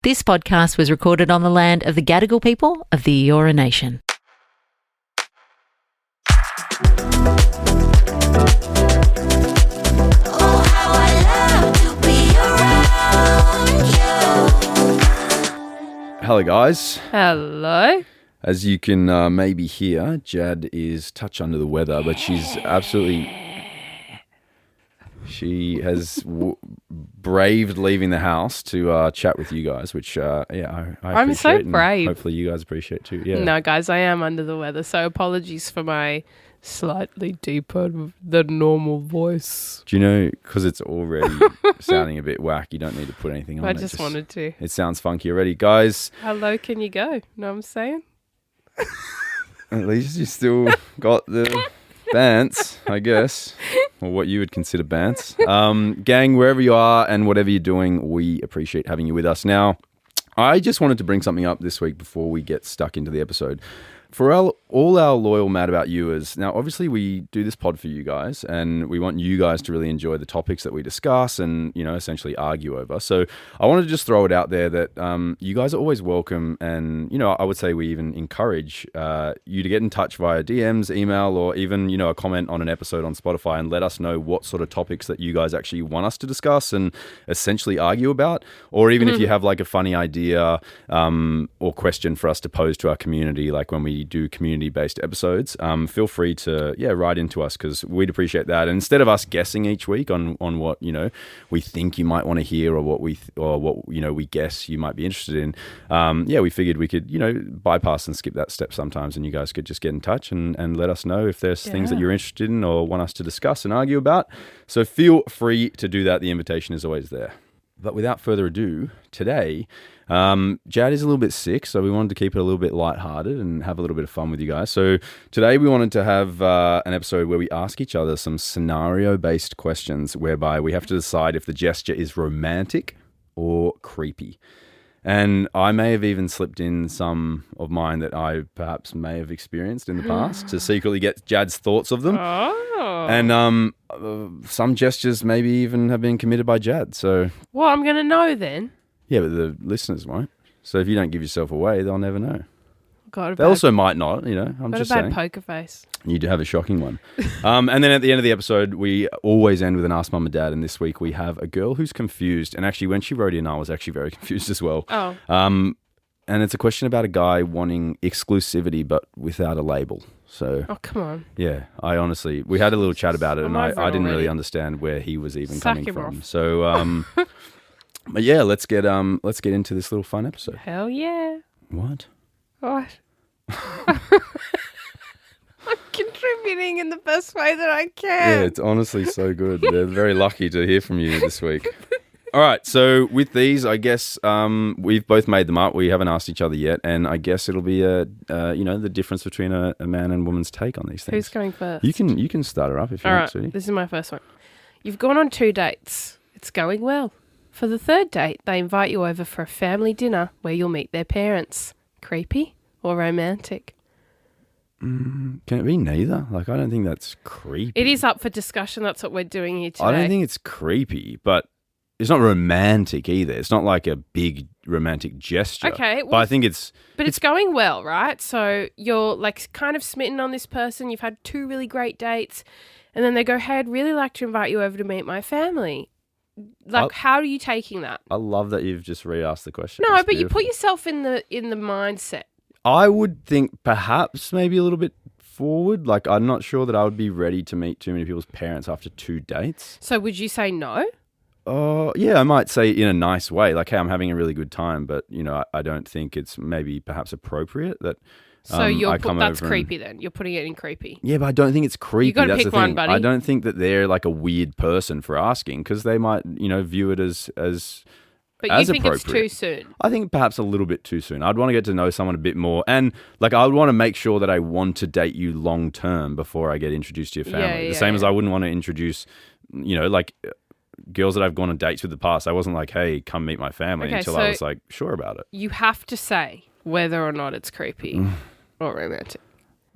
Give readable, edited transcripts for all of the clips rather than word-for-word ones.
This podcast was recorded on the land of the Gadigal people of the Eora Nation. Oh, how I love to be around you. Hello, guys. Hello. As you can maybe hear, Jad is touch under the weather, but she's absolutely... She has braved leaving the house to chat with you guys, which, I I'm so appreciate, and brave. hopefully you guys appreciate too. Yeah. No, guys, I am under the weather, so apologies for my slightly deeper than normal voice. Do you know, because it's already sounding a bit whack, you don't need to put anything on I it. just wanted to. It sounds funky already. Guys, How low can you go? Know what I'm saying? at least you still got the bants, I guess. Or what you would consider bants. Gang, wherever you are and whatever you're doing, we appreciate having you with us. Now, I just wanted to bring something up this week before we get stuck into the episode. For all our loyal Mad About Youers, now obviously we do this pod for you guys and we want you guys to really enjoy the topics that we discuss and, you know, essentially argue over. So I wanted to just throw it out there that you guys are always welcome and, you know, I would say we even encourage you to get in touch via DMs, email, or even, you know, a comment on an episode on Spotify and let us know what sort of topics that you guys actually want us to discuss and essentially argue about. Or even if you have like a funny idea or question for us to pose to our community, like when we do community-based episodes, feel free to write into us because we'd appreciate that. And instead of us guessing each week on what, you know, we think you might want to hear or what we guess you might be interested in, we figured we could, you know, bypass and skip that step sometimes, and you guys could just get in touch and let us know if there's things that you're interested in or want us to discuss and argue about. So feel free to do that. The invitation is always there. But without further ado, today, Jad is a little bit sick, so we wanted to keep it a little bit lighthearted and have a little bit of fun with you guys. So today we wanted to have an episode where we ask each other some scenario-based questions whereby we have to decide if the gesture is romantic or creepy. And I may have even slipped in some of mine that I perhaps may have experienced in the past to secretly get Jad's thoughts of them. Oh. And some gestures maybe even have been committed by Jad. So, Well, I'm going to know then. yeah, but the listeners won't. So if you don't give yourself away, they'll never know. God, They also might not, you know. I'm got just a bad saying. poker face. You do have a shocking one. And then at the end of the episode, we always end with an Ask Mum and Dad. And this week we have a girl who's confused. And actually, when she wrote in, I was actually very confused as well. Oh. And it's a question about a guy wanting exclusivity but without a label. So, Oh, come on. yeah, we had a little chat about it, and I'm over I it didn't really already. understand where he was even Sack coming him from. off. So, but yeah, let's get into this little fun episode. Hell yeah. What? What? I'm contributing in the best way that I Yeah, can. it's honestly so good. They're very lucky to hear from you this week. All right, so with these, I guess we've both made them up. We haven't asked each other yet, and I guess it'll be the difference between a man and woman's take on these things. Who's going first? You can start her up if you All want, right, sweetie. this is my first one. You've gone on 2 dates. It's going well. For the 3rd date, they invite you over for a family dinner where you'll meet their parents. Creepy or romantic? Can it be neither? Like, I don't think that's creepy. It is up for discussion. That's what we're doing here today. I don't think it's creepy, but it's not romantic either. It's not like a big romantic gesture. Okay, but I think it's... But it's going well, right? So you're like kind of smitten on this person. You've had 2 really great dates. And then they go, hey, I'd really like to invite you over to meet my family. Like, how are you taking that? I love that you've just re-asked the question. No, It's but you beautiful. put yourself in the mindset. I would think perhaps maybe a little bit forward. Like, I'm not sure that I would be ready to meet too many people's parents after 2 dates. So would you say no? Yeah, I might say in a nice way, like, hey, I'm having a really good time, but, you know, I don't think it's maybe perhaps appropriate that So I come that's over creepy then. You're putting it in creepy. Yeah, but I don't think it's creepy. You gotta That's pick the thing. one, buddy. I don't think that they're like a weird person for asking because they might, you know, view it as But you as think it's appropriate. too soon. I think perhaps a little bit too soon. I'd want to get to know someone a bit more. And like, I would want to make sure that I want to date you long term before I get introduced to your family. The same as I wouldn't want to introduce, you know, like girls that I've gone on dates with in the past. I wasn't like, hey, come meet my family until I was like, sure about it. You have to say whether or not it's creepy or romantic.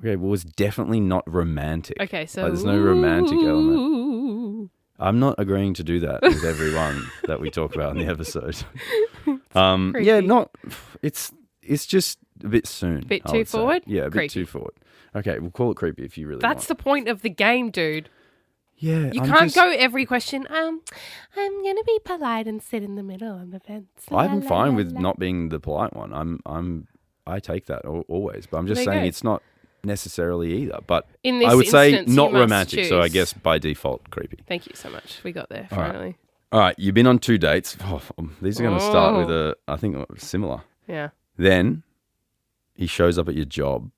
Okay, well, it's definitely not romantic. Okay, so Like, there's no romantic element. I'm not agreeing to do that with everyone that we talk about in the episode. Yeah, it's just a bit soon. Bit I too would say. forward? Yeah, a bit Creepy. too forward. Okay, we'll call it creepy if you really That's want. the point of the game, dude. Yeah, You I'm can't just- go every question. I'm gonna be polite and sit in the middle on the fence. I'm fine with not being the polite one. I take that always, but I'm just There you saying go. it's not necessarily either. But In this I would say instance, you not must romantic, so I choose. guess by default creepy. Thank you so much. We got there All right. finally. All right, you've been on 2 dates. Oh, these are going to start with Oh. I think similar. Yeah. Then he shows up at your job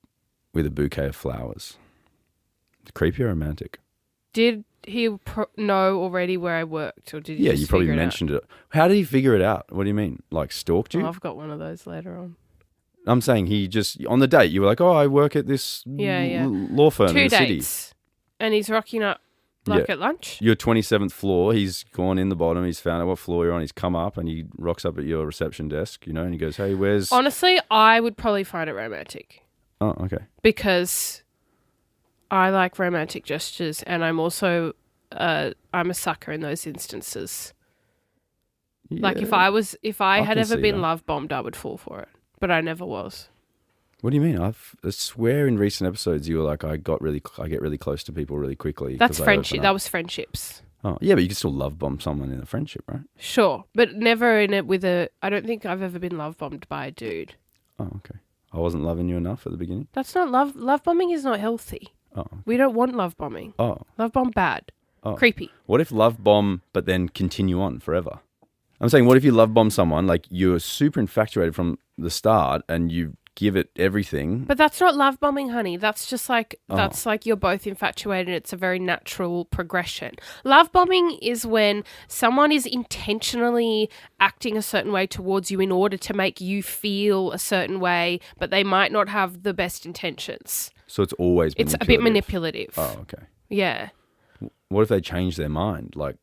with a bouquet of flowers. Creepy or romantic? Did he know already where I worked, or did he? Yeah, just you probably figure it out? mentioned it. How did he figure it out? What do you mean? Like stalked you? Oh, I've got one of those later on. I'm saying he just, on the date, you were like, oh, I work at this Yeah. law firm 2 in the city. dates, and he's rocking up like Yeah. at lunch. Your 27th floor, he's gone in the bottom, he's found out what floor you're on, he's come up and he rocks up at your reception desk, and he goes, hey, where's... Honestly, I would probably find it romantic Oh, okay. because I like romantic gestures, and I'm also I'm a sucker in those instances. Like if I had can ever see been that. love bombed, I would fall for it, but I never was. What do you mean? I swear in recent episodes you were like, I get really close to people really quickly. That's 'cause I friendship. open That up." was friendships. Oh, yeah, but you can still love bomb someone in a friendship, right? Sure, but never in it with a. I don't think I've ever been love bombed by a dude. Oh, okay. I wasn't loving you enough at the beginning? That's not love. Love bombing is not healthy. Oh, okay. We don't want love bombing. Oh. Love bomb bad. Oh. Creepy. What if love bomb, but then continue on forever? I'm saying, what if you love bomb someone, like you're super infatuated from the start and you give it everything? But that's not love bombing, honey. That's just like Oh. that's like you're both infatuated. It's a very natural progression. Love bombing is when someone is intentionally acting a certain way towards you in order to make you feel a certain way, but they might not have the best intentions. So it's always It's manipulative. a bit manipulative. Oh, okay. Yeah. What if they change their mind? Like,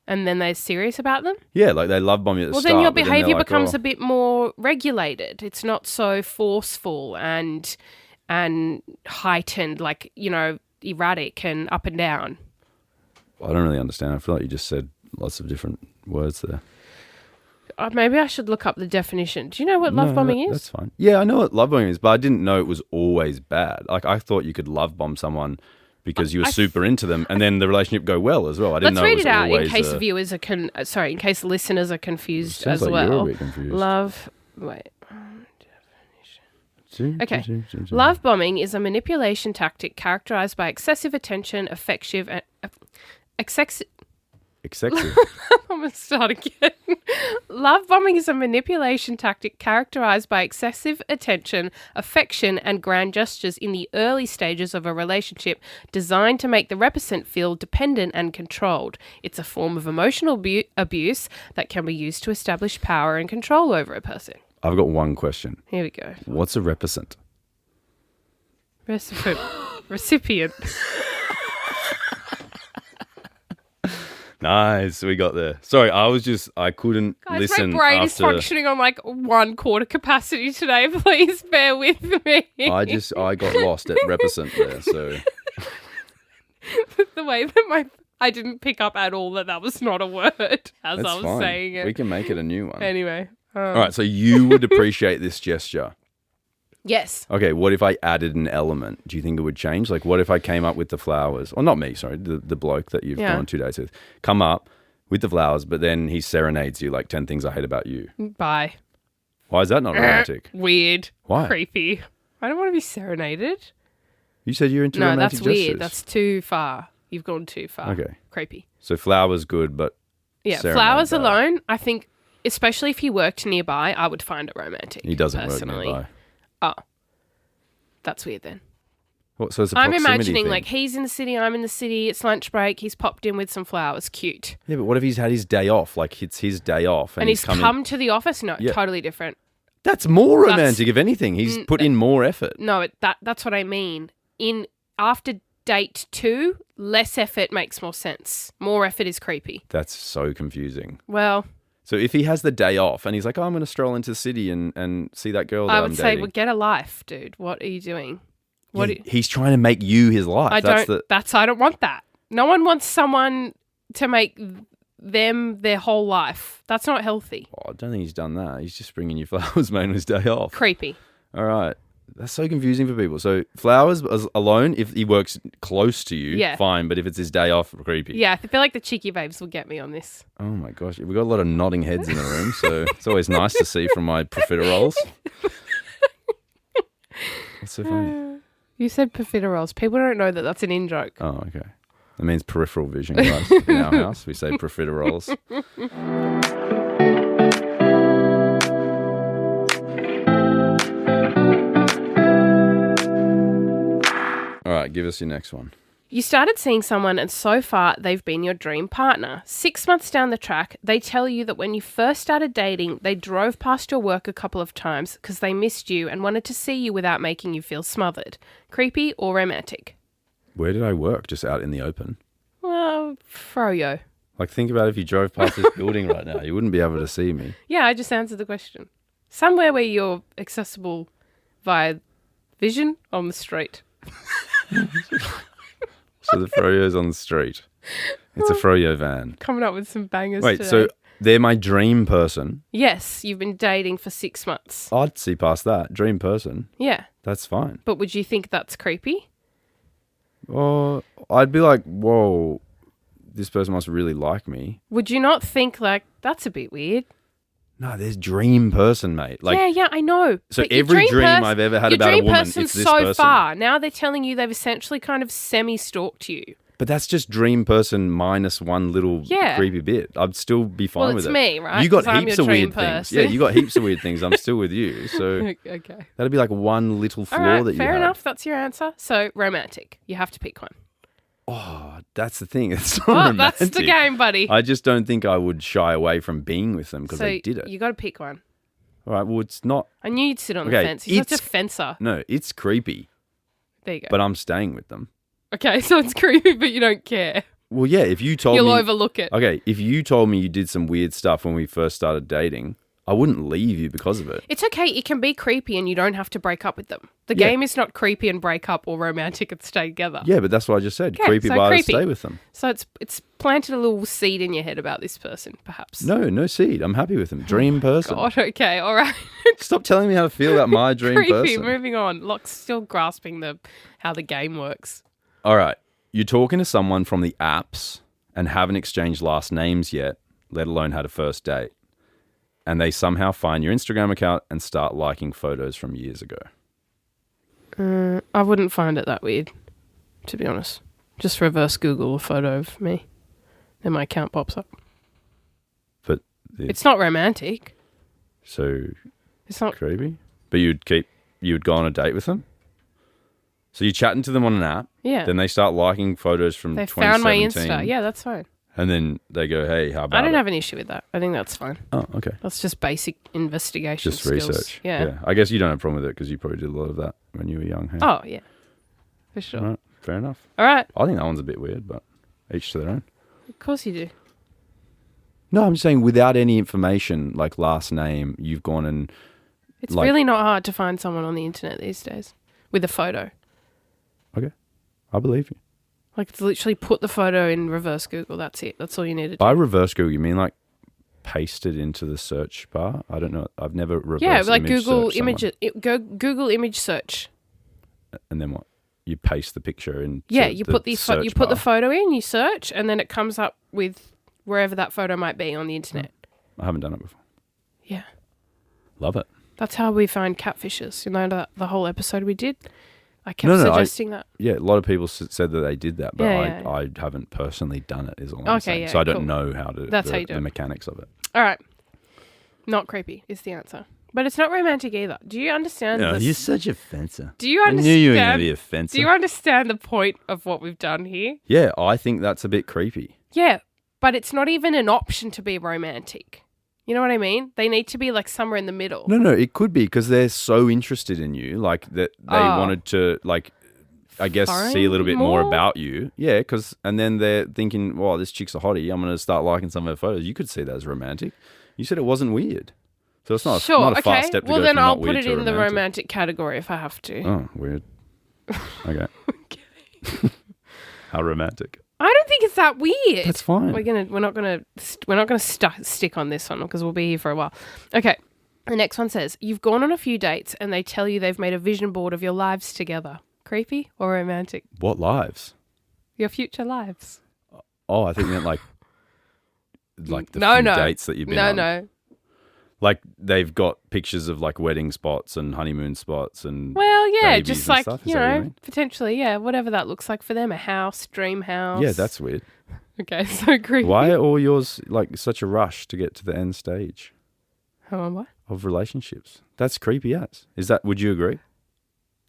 And then they're serious about them? yeah, like they love bomb you at the Well, start. then your but they're behavior like, becomes oh. a bit more regulated. It's not so forceful and heightened, like, erratic and up and down. I don't really understand. I feel like you just said lots of different words there. Maybe I should look up the definition. Do you know what love bombing is? That's fine. Yeah, I know what love bombing is, but I didn't know it was always bad. Like, I thought you could love bomb someone because you were super into them, and then the relationship go well as well. I didn't Let's know read it was it out in always case viewers are in case listeners are confused Sounds as like well. you're a bit confused. Okay. Love bombing is a manipulation tactic characterized by excessive attention, affective, and excessive. Excessive. I'm going to start again. Love bombing is a manipulation tactic characterized by excessive attention, affection, and grand gestures in the early stages of a relationship designed to make the reticent feel dependent and controlled. It's a form of emotional abuse that can be used to establish power and control over a person. I've got one question. Here we go. What's a reticent? Recipient. Nice, we got there. Sorry, I couldn't Guys, listen my brain is after. functioning on like 1/4 capacity today. Please bear with me. I got lost at reticent there. So The way that I didn't pick up at all that was not a word as that's I was fine. saying it. We can make it a new one. Anyway. All right, so you would appreciate this gesture. Yes. Okay, what if I added an element? Do you think it would change? Like, what if I came up with the flowers? Or not me, sorry, the bloke that you've Yeah. gone 2 days with. Come up with the flowers, but then he serenades you like 10 things I hate about you. Bye. Why is that not romantic? Weird. Why? Creepy. I don't want to be serenaded. You said you're into No, romantic that's weird. gestures. That's too far. You've gone too far. Okay. Creepy. So flowers good, but Yeah, serenade flowers bad. alone, I think, especially if he worked nearby, I would find it romantic. He doesn't personally. work nearby. Oh. That's weird then. What, so it's a I'm proximity imagining thing. like he's in the city, I'm in the city, it's lunch break, he's popped in with some flowers, cute. Yeah, but what if he's had his day off? Like, it's his day off. And he's come come in. to the office? No, Yeah. totally different. That's more That's- romantic, if anything. He's put in more effort. No, that's what I mean. After date 2, less effort makes more sense. More effort is creepy. That's so confusing. Well, So if he has the day off and he's like, oh, I'm going to stroll into the city and see that girl that I I'm would say, dating. well, get a life, dude. What are you doing? What? He's trying to make you his life. I don't want that. No one wants someone to make them their whole life. That's not healthy. Oh, I don't think he's done that. He's just bringing you flowers, mate, on his day off. Creepy. All right. That's so confusing for people. So flowers alone, if he works close to you, Yeah. fine. But if it's his day off, creepy. Yeah, I feel like the cheeky babes will get me on this. Oh my gosh, we've got a lot of nodding heads in the room, so it's always nice to see from my profiteroles. What's so funny? You said profiteroles. People don't know that that's an in-joke. Oh, okay. That means peripheral vision, guys. In our house, we say profiteroles. All right, give us your next one. You started seeing someone and so far they've been your dream partner. 6 months down the track, they tell you that when you first started dating, they drove past your work a couple of times because they missed you and wanted to see you without making you feel smothered. Creepy or romantic? Where did I work? Just out in the open? Well, froyo. Like, think about if you drove past this building right now, you wouldn't be able to see me. Yeah, I just answered the question. Somewhere where you're accessible via vision on the street. So the froyo's on the street. It's a froyo van. Coming up with some bangers Wait, today. so they're my dream person. Yes, you've been dating for 6 months. I'd see past that. Dream person. Yeah, That's fine. but would you think that's creepy? Or I'd be like, whoa, this person must really like me. Would you not think like, that's a bit weird? No, there's dream person, mate. Like, yeah, I know. so But your every dream pers- I've ever had your about a dream woman, person's it's this so person. far. Now they're telling you they've essentially kind of semi-stalked you. But that's just dream person minus one little Yeah. creepy bit. I'd still be fine Well, with it's it. me, right? You got 'Cause I'm heaps your of dream weird things. person. Yeah, you got heaps of weird things. I'm still with you. So Okay. that'd be like one little flaw All right, that you fair have. enough. That's your answer. So romantic. You have to pick one. Oh, that's the thing. It's not Oh, romantic. that's the game, buddy. I just don't think I would shy away from being with them because So they did it. you got to pick one. All right, well, it's not. I knew you'd sit on the Okay, fence. You're such a it's- fencer. No, it's creepy, There you go. but I'm staying with them. Okay, so it's creepy, but you don't care. Well, yeah, if you told You'll me. overlook it. Okay, if you told me you did some weird stuff when we first started dating, I wouldn't leave you because of it. It's okay. It can be creepy and you don't have to break up with them. The Yeah. game is not creepy and break up or romantic and stay together. Yeah, but that's what I just said. Okay, Creepy, so but I creepy. stay with them. So it's planted a little seed in your head about this person, perhaps. No seed. I'm happy with them. Dream person. God, okay, all right. Stop telling me how to feel about my dream Creepy. person. Moving on. Locke's still grasping how the game works. All right. You're talking to someone from the apps and haven't exchanged last names yet, let alone had a first date. And they somehow find your Instagram account and start liking photos from years ago. I wouldn't find it that weird, to be honest. Just reverse Google a photo of me, and my account pops up. But It's not romantic. so It's not. creepy. But you'd go on a date with them? So you're chatting to them on an app. Yeah. Then they start liking photos from They 2017. found my Insta. Yeah, that's fine. And then they go, hey, how about I don't it? have an issue with that. I think that's fine. Oh, okay. That's just basic investigation Just skills. research. Yeah. I guess you don't have a problem with it because you probably did a lot of that when you were young. Hey? Oh, yeah. For sure. All right. Fair enough. All right. I think that one's a bit weird, but each to their own. Of course you do. No, I'm just saying without any information, like last name, you've gone and... It's Like- really not hard to find someone on the internet these days with a photo. Okay. I believe you. Like, it's literally put the photo in reverse Google. That's it. That's all you need to do. By reverse Google, you mean like paste it into the search bar? I don't know. I've never reverse Yeah, like image Google searched someone. image. Go Google image search. And then what? You paste the picture in. Yeah, you put the search you put the bar. photo in, you search, and then it comes up with wherever that photo might be on the internet. I haven't done it before. Yeah, Love it. that's how we find catfishes. You know that the whole episode we did. I kept No, suggesting that. Yeah, a lot of people said that they did that, but Yeah, yeah. I haven't personally done it. Is all I'm Okay, saying. yeah, So I don't cool. know how to. That's how you do the it. mechanics of it. All right, not creepy is the answer, but it's not romantic either. Do you understand? No, this? you're such a fencer. Do you I knew you were going to understand? be a fencer. Do you understand the point of what we've done here? Yeah, I think that's a bit creepy. Yeah, but it's not even an option to be romantic. You know what I mean? They need to be like somewhere in the middle. No, it could be because they're so interested in you, like that they Oh. wanted to, like, I guess, see a little bit Find more more? about you. Yeah, and then they're thinking, well, this chick's a hottie. I'm going to start liking some of her photos. You could see that as romantic. You said it wasn't weird. So it's not, Sure, not a far okay. step to Well, go then from I'll not put weird it to in the romantic. romantic category if I have to. Oh, weird. Okay. How romantic. I don't think it's is that weird? That's fine. We're not gonna stick on this one because we'll be here for a while. Okay. The next one says, you've gone on a few dates and they tell you they've made a vision board of your lives together. Creepy or romantic? What lives? Your future lives. Oh, I think you meant like the No, few no. dates that you've been on. No. Like they've got pictures of like wedding spots and honeymoon spots and Well, yeah, babies just and like, stuff. Is you that what know, you mean? potentially, yeah, whatever that looks like for them. A house, dream house. Yeah, that's weird. Okay, so creepy. Why are all yours like such a rush to get to the end stage Hold on, what? of relationships? That's creepy as. Would you agree?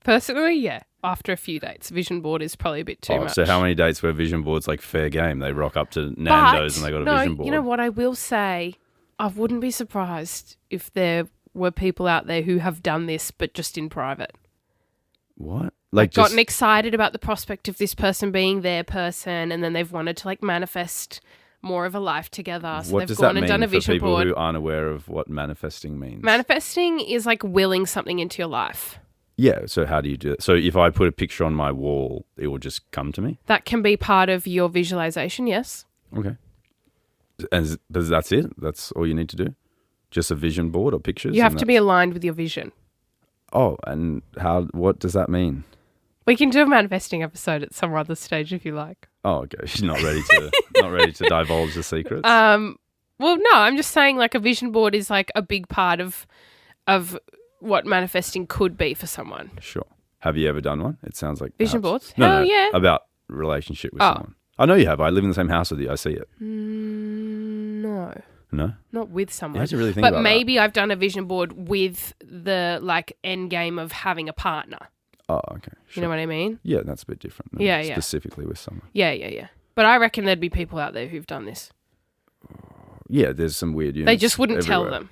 Personally, yeah. After a few dates, vision board is probably a bit too much. So how many dates where vision boards like fair game? They rock up to Nando's and they got a vision board. You know what I will say? I wouldn't be surprised if there were people out there who have done this, but just in private. What? Like gotten excited about the prospect of this person being their person, and then they've wanted to like manifest more of a life together. So what they've does gone that and mean done a for vision people board. who aren't aware of what manifesting means? Manifesting is like willing something into your life. Yeah. So how do you do it? So if I put a picture on my wall, it will just come to me? That can be part of your visualization, yes. Okay. And that's it? That's all you need to do? Just a vision board or pictures? You have to be aligned with your vision. Oh, and what does that mean? We can do a manifesting episode at some other stage if you like. Oh, okay. She's not ready to divulge the secrets. Well, no, I'm just saying like a vision board is like a big part of what manifesting could be for someone. Sure. Have you ever done one? It sounds like Vision perhaps. boards? No, Hell yeah. About relationship with Oh. someone. I know you have. I live in the same house with you. I see it. No, No? not with someone. You have to really think but about maybe I've done a vision board with the like end game of having a partner. Oh, okay. Sure. You know what I mean? Yeah, that's a bit different. than Yeah, yeah. Specifically with someone. Yeah. But I reckon there'd be people out there who've done this. Yeah, there's some weird units They just wouldn't tell everywhere. them.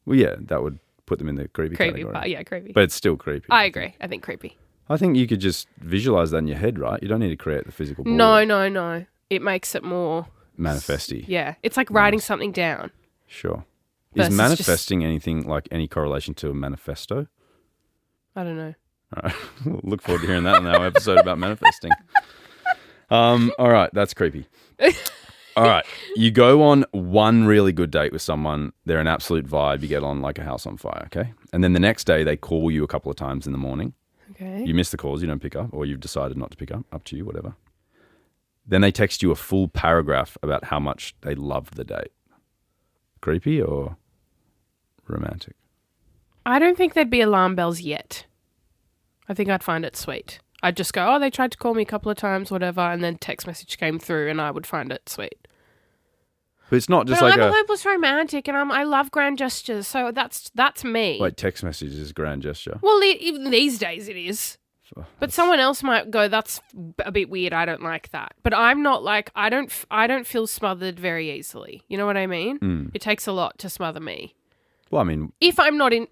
Well, yeah, that would put them in the creepy Creepy category. part. Yeah, creepy. But it's still creepy. I agree. I think creepy. I think you could just visualize that in your head, right? You don't need to create the physical board. No. It makes it more Manifesty. Yeah, it's like writing something down. Sure. Is Versus manifesting anything like any correlation to a manifesto? I don't know. All right. We'll look forward to hearing that in our episode about manifesting. All right. That's creepy. All right. You go on one really good date with someone. They're an absolute vibe. You get on like a house on fire, okay? And then the next day they call you a couple of times in the morning. Okay. You miss the calls. You don't pick up, or you've decided not to pick up. Up to you, whatever. Then they text you a full paragraph about how much they loved the date. Creepy or romantic? I don't think there'd be alarm bells yet. I think I'd find it sweet. I'd just go, oh, they tried to call me a couple of times, whatever, and then text message came through and I would find it sweet. But it's not just But like I'm a hopeless romantic and I love grand gestures, so that's me. Wait, text message is grand gesture. Well, even these days it is. But someone else might go, that's a bit weird, I don't like that. But I'm not like, I don't feel smothered very easily. You know what I mean? It takes a lot to smother me. Well, I mean, If I'm not you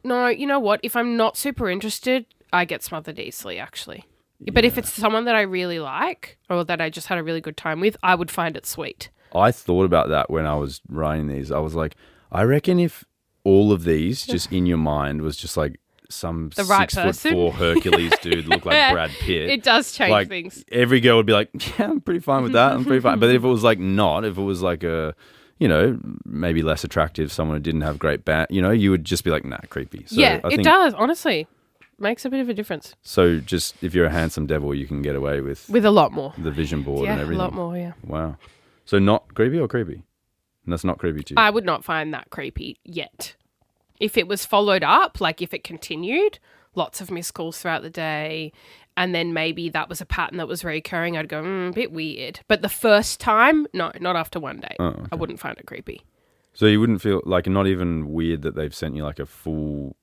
know what? If I'm not super interested, I get smothered easily, actually. But if it's someone that I really like or that I just had a really good time with, I would find it sweet. I thought about that when I was writing these. I was like, I reckon if all of these just in your mind was just like some The right 6'4" Hercules dude look like Brad Pitt. It does change like, things. Every girl would be like, yeah, I'm pretty fine with that. I'm pretty fine. But if it was like not, if it was like a, you know, maybe less attractive, someone who didn't have great band, you know, you would just be like, nah, creepy. So yeah, I it think, does, honestly. Makes a bit of a difference. So just if you're a handsome devil, you can get away with With a lot more. the vision board Yeah, and a everything. lot more, yeah. Wow. So not creepy or creepy? And that's not creepy to you? I would not find that creepy yet. If it was followed up, like if it continued, lots of missed calls throughout the day, and then maybe that was a pattern that was recurring, I'd go, a bit weird. But the first time, no, not after one date. Oh, okay. I wouldn't find it creepy. So you wouldn't feel like not even weird that they've sent you like a full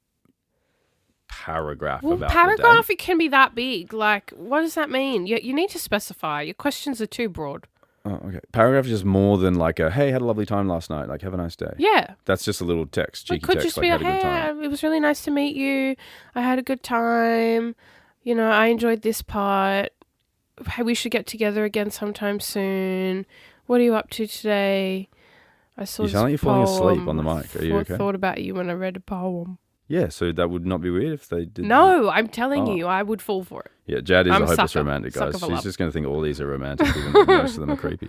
paragraph Well, about the paragraph, date? it can be that big. Like, what does that mean? You need to specify. Your questions are too broad. Oh, okay. Paragraph is just more than like a, hey, had a lovely time last night. Like, have a nice day. Yeah. That's just a little text, It cheeky could text, just like, be, had a good hey, time. it was really nice to meet you. I had a good time. You know, I enjoyed this part. Hey, we should get together again sometime soon. What are you up to today? I saw You this sound like you're falling asleep poem. on the mic. Are you okay? I thought about you when I read a poem. Yeah, so that would not be weird if they did. No, I'm telling Oh. you, I would fall for it. Yeah, Jad is I'm a a hopeless sucker. romantic, Sucker guys. for She's love. just going to think all these are romantic, even though most of them are creepy.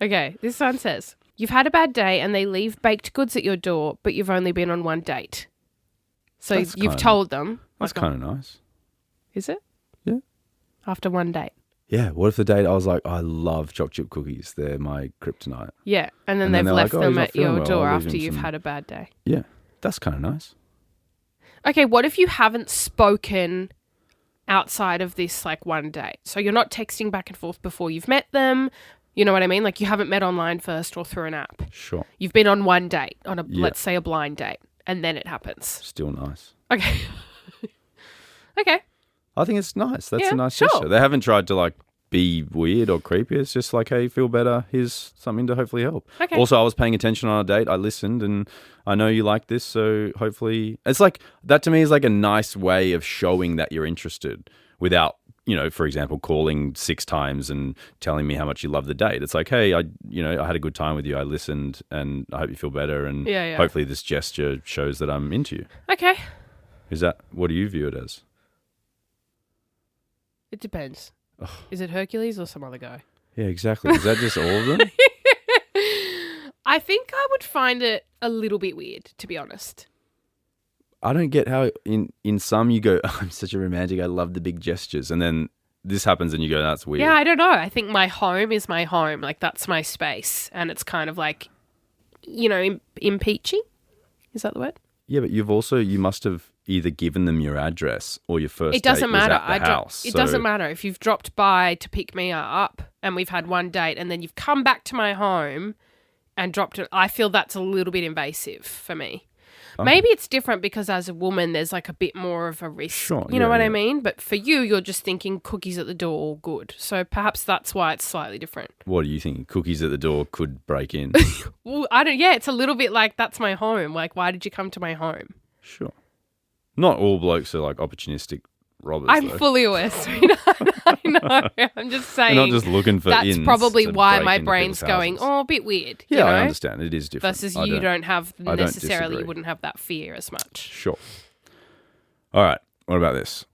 Okay, this one says, you've had a bad day and they leave baked goods at your door, but you've only been on one date. So That's you've kinda- told them. That's kind of nice. Is it? Yeah. After one date. Yeah, what if the date I was like, I love chocolate chip cookies. They're my kryptonite. Yeah, and then And then they've they're left like, "Oh, them he's not at your feeling well, door I'll leave after him you've some-" had a bad day. Yeah, that's kind of nice. Okay, what if you haven't spoken outside of this like one date? So you're not texting back and forth before you've met them. You know what I mean? Like you haven't met online first or through an app. Sure. You've been on one date, on a Yeah. let's say a blind date, and then it happens. Still nice. Okay. Okay. I think it's nice. That's Yeah, a nice sure. gesture. They haven't tried to like be weird or creepy. It's just like, hey, feel better. Here's something to hopefully help. Okay. Also, I was paying attention on a date. I listened and I know you like this. So hopefully it's like that to me is like a nice way of showing that you're interested without, you know, for example, calling 6 times and telling me how much you love the date. It's like, hey, I had a good time with you. I listened and I hope you feel better. And Yeah. hopefully this gesture shows that I'm into you. Okay. What do you view it as? It depends. Is it Hercules or some other guy? Yeah, exactly. Is that just all of them? I think I would find it a little bit weird, to be honest. I don't get how in some you go, oh, I'm such a romantic, I love the big gestures. And then this happens and you go, that's weird. Yeah, I don't know. I think my home is my home. Like, that's my space. And it's kind of like, you know, impeaching? Is that the word? Yeah, but you must have either given them your address or your first It doesn't date was matter. at the house. It So- doesn't matter. If you've dropped by to pick me up and we've had one date and then you've come back to my home and dropped it, I feel that's a little bit invasive for me. Maybe it's different because as a woman, there's like a bit more of a risk. Sure, you know yeah, what yeah. I mean? But for you, you're just thinking cookies at the door, all good. So perhaps that's why it's slightly different. What do you think? Cookies at the door could break in? Well, I don't. Yeah, it's a little bit like that's my home. Like, why did you come to my home? Sure. Not all blokes are like opportunistic robbers. I'm though. fully aware. Sweetheart. I know. I'm just saying. They're not just looking for that's ins probably to why break my into brain's people's going, houses. oh, a bit weird. Yeah, you know? I understand. It is different. Versus I you don't have I don't necessarily, you disagree. wouldn't have that fear as much. Sure. All right. What about this?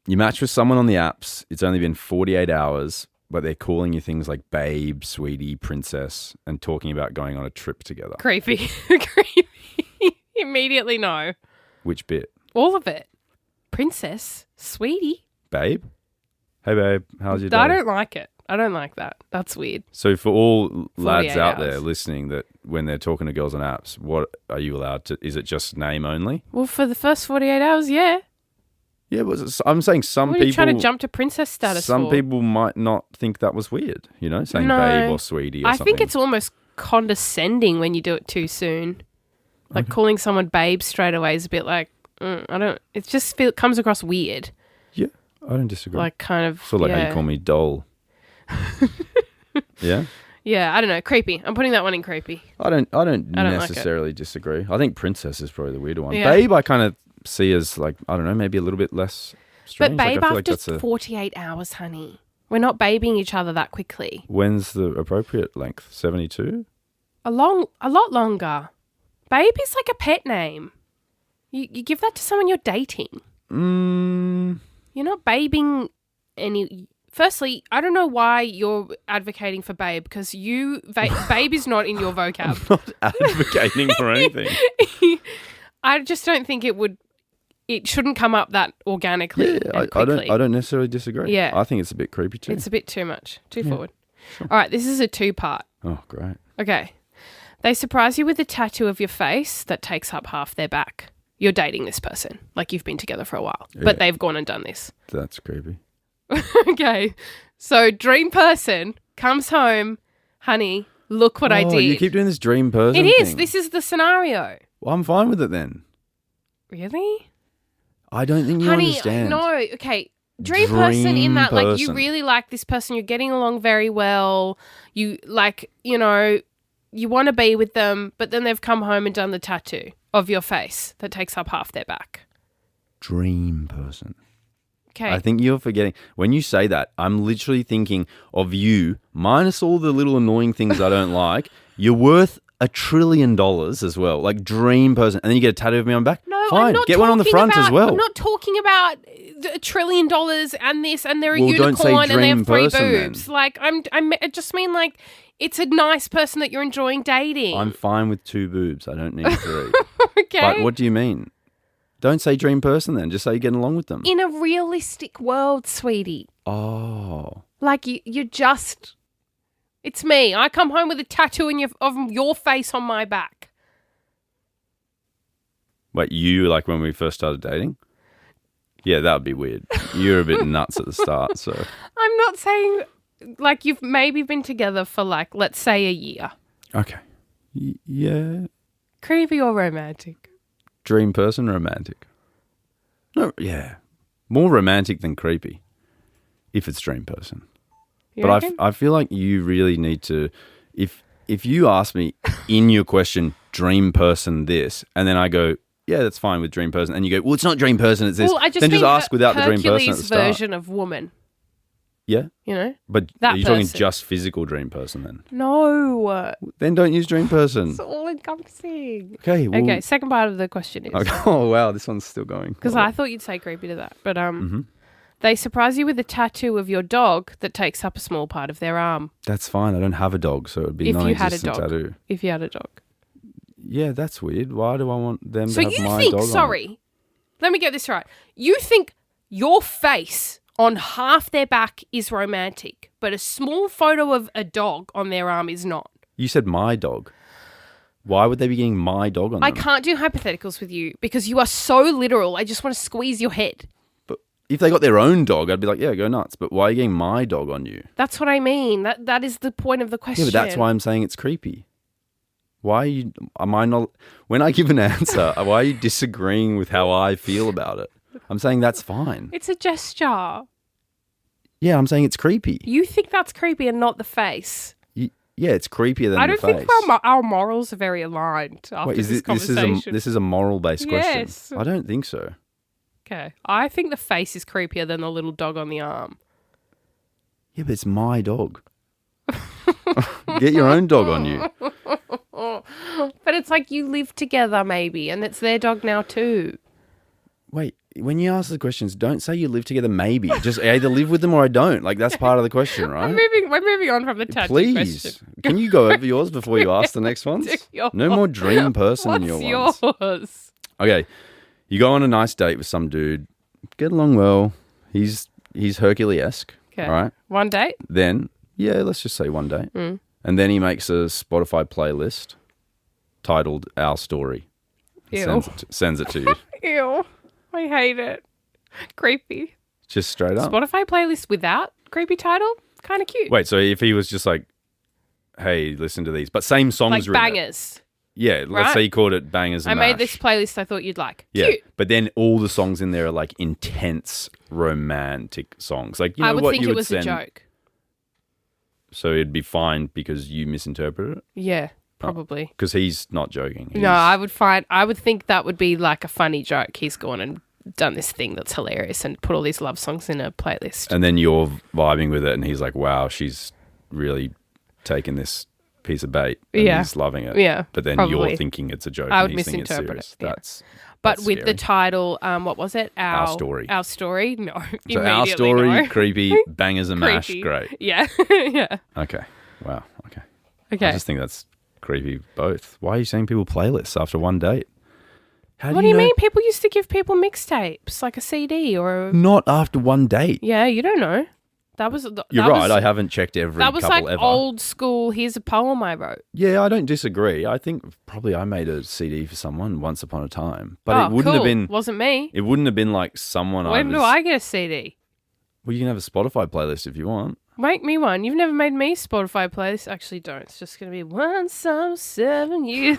You match with someone on the apps. It's only been 48 hours, but they're calling you things like babe, sweetie, princess, and talking about going on a trip together. Creepy. Creepy. Immediately no. Which bit? All of it. Princess. Sweetie. Babe? Hey, babe. How's your day? I don't like it. I don't like that. That's weird. So for all lads 48 out there hours. listening that when they're talking to girls on apps, what are you allowed to? Is it just name only? Well, for the first 48 hours, yeah. Yeah, but I'm saying some What are people. you trying to jump to princess status Some for? people might not think that was weird. You know, saying No. babe or sweetie or I something. think it's almost condescending when you do it too soon. Like calling someone babe straight away is a bit like, I don't, it just comes across weird. Yeah, I don't disagree. Like kind of, Sort of like how yeah. you call me doll. Yeah, Yeah, I don't know. Creepy. I'm putting that one in creepy. I don't I don't like it. necessarily disagree. I think princess is probably the weirder one. Yeah. Babe, I kind of see as like, I don't know, maybe a little bit less strange. But babe, like, I feel like after that's 48 hours, honey. We're not babying each other that quickly. when's the appropriate length? 72? A lot longer. Babe is like a pet name. You give that to someone you're dating. You're not babing any. Firstly, I don't know why you're advocating for babe because babe is not in your vocab. Not advocating for anything. I just don't think it shouldn't come up that organically. Yeah, and I quickly. don't necessarily disagree. Yeah. I think it's a bit creepy too. It's a bit too much. Too forward. All right, this is a 2-part. Oh, great. Okay. They surprise you with a tattoo of your face that takes up half their back. You're dating this person. Like you've been together for a while. Yeah. But they've gone and done this. That's creepy. Okay. So dream person comes home. Honey, look what I Oh, did. you keep doing this dream person It is. thing. This is the scenario. Well, I'm fine with it then. Really? I don't think you Honey, understand. no. Okay. Dream person in that, like, you person. really like this person. You're getting along very well. You, like, you know, you want to be with them, but then they've come home and done the tattoo of your face that takes up half their back. Dream person. Okay. I think you're forgetting. When you say that, I'm literally thinking of you, minus all the little annoying things I don't like. You're worth $1 trillion as well. Like dream person. And then you get a tattoo of me on my back. No, fine. I'm not Get one on the front as well. I'm not talking about $1 trillion and this, and they're a Well, don't say unicorn and they dream have 3 person, then. boobs. Like I just mean like it's a nice person that you're enjoying dating. I'm fine with 2 boobs. I don't need 3. Okay. But what do you mean? Don't say dream person then. Just say you're getting along with them. In a realistic world, sweetie. Oh. Like you're just. It's me. I come home with a tattoo of your face on my back. Wait, you like when we first started dating? Yeah, that would be weird. You're a bit nuts at the start, so. I'm not saying like you've maybe been together for like, let's say a year. Okay. Yeah. Creepy or romantic? Dream person, romantic. No, yeah. More romantic than creepy. If it's dream person. You But reckon? I feel like you really need to, if you ask me in your question, dream person this, and then I go, yeah, that's fine with dream person, and you go, well, it's not dream person, it's this, Well, I just then just mean ask without the dream person at the Hercules' start. version of woman. Yeah, You know? but That are you talking person. just physical dream person then? No. Then don't use dream person. It's all encompassing. Okay, well, Okay, second part of the question is. okay. Oh, wow, this one's still going. Because I thought you'd say creepy to that. But Mm-hmm. they surprise you with a tattoo of your dog that takes up a small part of their arm. That's fine. I don't have a dog, so it would be If you had a non-existent dog. tattoo. If you had a dog. Yeah, that's weird. Why do I want them So to have you my think, dog on it? sorry, let me get this right. You think your face on half their back is romantic, but a small photo of a dog on their arm is not. You said my dog. Why would they be getting my dog on I them? can't do hypotheticals with you because you are so literal. I just want to squeeze your head. But if they got their own dog, I'd be like, yeah, go nuts. But why are you getting my dog on you? That's what I mean. That is the point of the question. Yeah, but that's why I'm saying it's creepy. Why are you, am I not, when I give an answer, why are you disagreeing with how I feel about it? I'm saying that's fine. It's a gesture. Yeah, I'm saying it's creepy. You think that's creepy and not the face. Yeah, it's creepier than I the don't face. think our morals are very aligned after Wait, this this conversation. is a moral-based question? Yes. I don't think so. Okay. I think the face is creepier than the little dog on the arm. Yeah, but it's my dog. Get your own dog on you. But it's like you live together maybe and it's their dog now too. Wait, when you ask the questions, don't say you live together maybe. Just I either live with them or I don't. Like, that's part of the question, right? We're moving on from the tattoo Please. question. Can you go over yours before you ask the next ones? yours. No more dream person in What's your ones. yours? Okay, you go on a nice date with some dude, get along well. He's Hercules-esque, Okay. all right? One date? Then, yeah, let's just say one date. And then he makes a Spotify playlist titled Our Story. Ew. Sends it to you. Ew. I hate it. Creepy. Just straight up. Spotify playlist without creepy title? Kind of cute. Wait, so if he was just like, hey, listen to these, but same songs like written. bangers. Yeah, let's Right? say he called it Bangers I and made Mash. this playlist I thought you'd like. Yeah, Cute. but then all the songs in there are like intense romantic songs. Like, you know I would what think you it would was send. a joke. So it'd be fine because you misinterpreted it? Yeah, probably. Because he's not joking. No, I would think that would be like a funny joke. He's gone and done this thing that's hilarious and put all these love songs in a playlist. And then you're vibing with it and he's like, wow, she's really taken this piece of bait and Yeah. he's loving it. Yeah, But then probably. you're thinking it's a joke I and would he's thinking it's misinterpret serious. it, yeah. But That's with the scary. title, what was it? Our Story. Our Story? No. So Our Immediately Story, no. creepy, Bangers and Mash, Creepy. great. Yeah. Yeah. Okay. Wow. Okay. Okay. I just think that's creepy both. Why are you saying people playlists after one date? How What do you know- mean? People used to give people mixtapes, like a CD or a... Not after one date. Yeah, you don't know. That was... You're right. I haven't checked every That was couple like ever. old school, here's a poem I wrote. Yeah, I don't disagree. I think probably I made a CD for someone once upon a time, but Oh, it wouldn't cool. have been. Wasn't me. It wouldn't have been like someone When I do was. I get a CD? Well, you can have a Spotify playlist if you want. Make me one. You've never made me Spotify playlist. Actually, don't. It's just going to be 177 years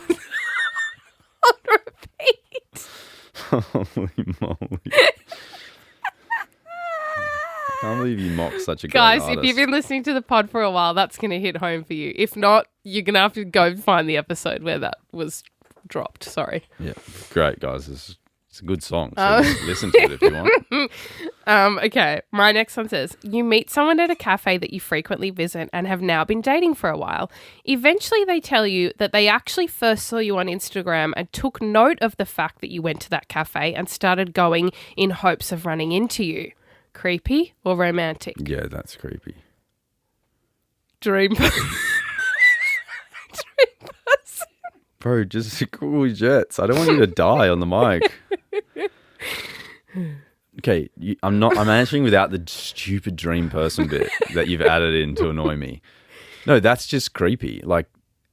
on repeat. Holy moly! I can't believe you mocked such a great Guys, artist. if you've been listening to the pod for a while, that's going to hit home for you. If not, you're going to have to go find the episode where that was dropped. Sorry. Yeah, great guys. It's a good song. So listen to it if you want. Okay, my next one says, you meet someone at a cafe that you frequently visit and have now been dating for a while. Eventually they tell you that they actually first saw you on Instagram and took note of the fact that you went to that cafe and started going in hopes of running into you. Creepy or romantic? Yeah, that's creepy. Dream person. Bro, just cool jets. I don't want you to die on the mic. Okay, I'm answering without the stupid dream person bit that you've added in to annoy me. No, that's just creepy. Like,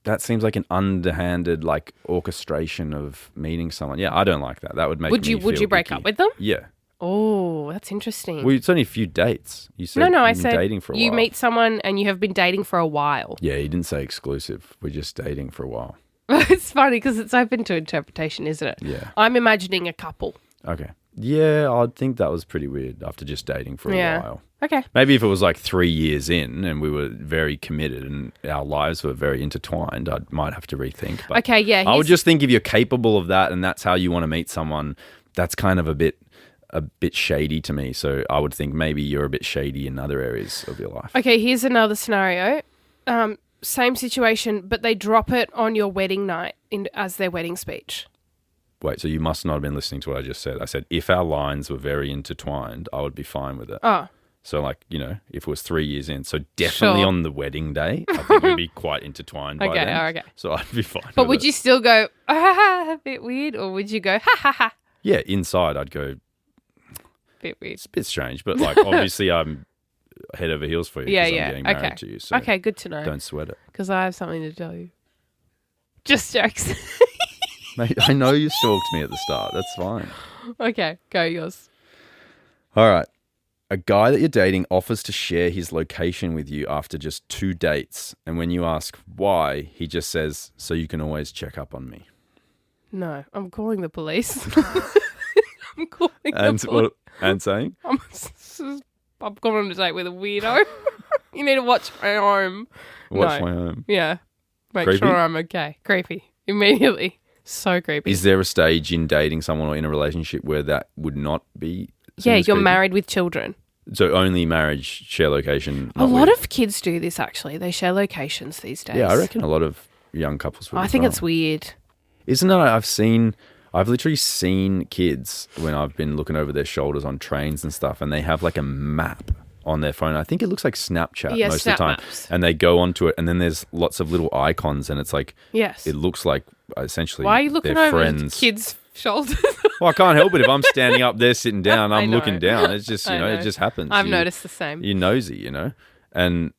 that seems like an underhanded, like, orchestration of meeting someone. Yeah, I don't like that. That would make me feel Would you break icky. up with them? Yeah. Oh, that's interesting. Well, it's only a few dates. You said No, I you've been said dating for a you while. meet someone and you have been dating for a while. Yeah, he didn't say exclusive. We're just dating for a while. It's funny because it's open to interpretation, isn't it? Yeah. I'm imagining a couple. Okay. Yeah, I'd think that was pretty weird after just dating for a while. Okay. Maybe if it was like 3 years in and we were very committed and our lives were very intertwined, I might have to rethink. But Okay, yeah. I would just think if you're capable of that and that's how you want to meet someone, that's kind of a bit shady to me. So I would think maybe you're a bit shady in other areas of your life. Okay, here's another scenario. Same situation, but they drop it on your wedding night as their wedding speech. Wait, so you must not have been listening to what I just said. I said if our lines were very intertwined, I would be fine with it. Oh. So like, if it was 3 years in, so definitely Sure. on the wedding day, I think we'd be quite intertwined by Okay, then. okay. So I'd be fine But with would it. you still go, a bit weird, or would you go, ha ha ha, Yeah, inside I'd go, bit weird? it's a bit strange, but like obviously I'm head over heels for you Yeah, because yeah. I'm getting married Okay. to you. So Okay, good to know. don't sweat it. Because I have something to tell you. Just jokes. Mate, I know you stalked me at the start. That's fine. Okay, go yours. All right. A guy that you're dating offers to share his location with you after just 2 dates. And when you ask why, he just says, so you can always check up on me. No, I'm calling the police. I'm calling And the police. and saying? I'm going on a date with a weirdo. You need to watch my home. Watch No. my home. Yeah. Make Creepy? sure I'm okay. Creepy. Immediately. So creepy. Is there a stage in dating someone or in a relationship where that would not be? Yeah, seen as you're creepy? married with children. So only marriage, share location. A lot of kids do this, actually. They share locations these days. Yeah, I reckon a lot of young couples would. I as think well. it's weird. Isn't it? I've literally seen kids when I've been looking over their shoulders on trains and stuff, and they have like a map on their phone. I think it looks like Snapchat Yeah, most Snap of the time. maps. And they go onto it, and then there's lots of little icons, and it's like Yes. it looks like essentially Why are you looking their over friends. kids' shoulders? Well, I can't help it if I'm standing up there sitting down, I I'm know. looking down. It's just I know. it just happens. I've noticed the same. You're nosy, And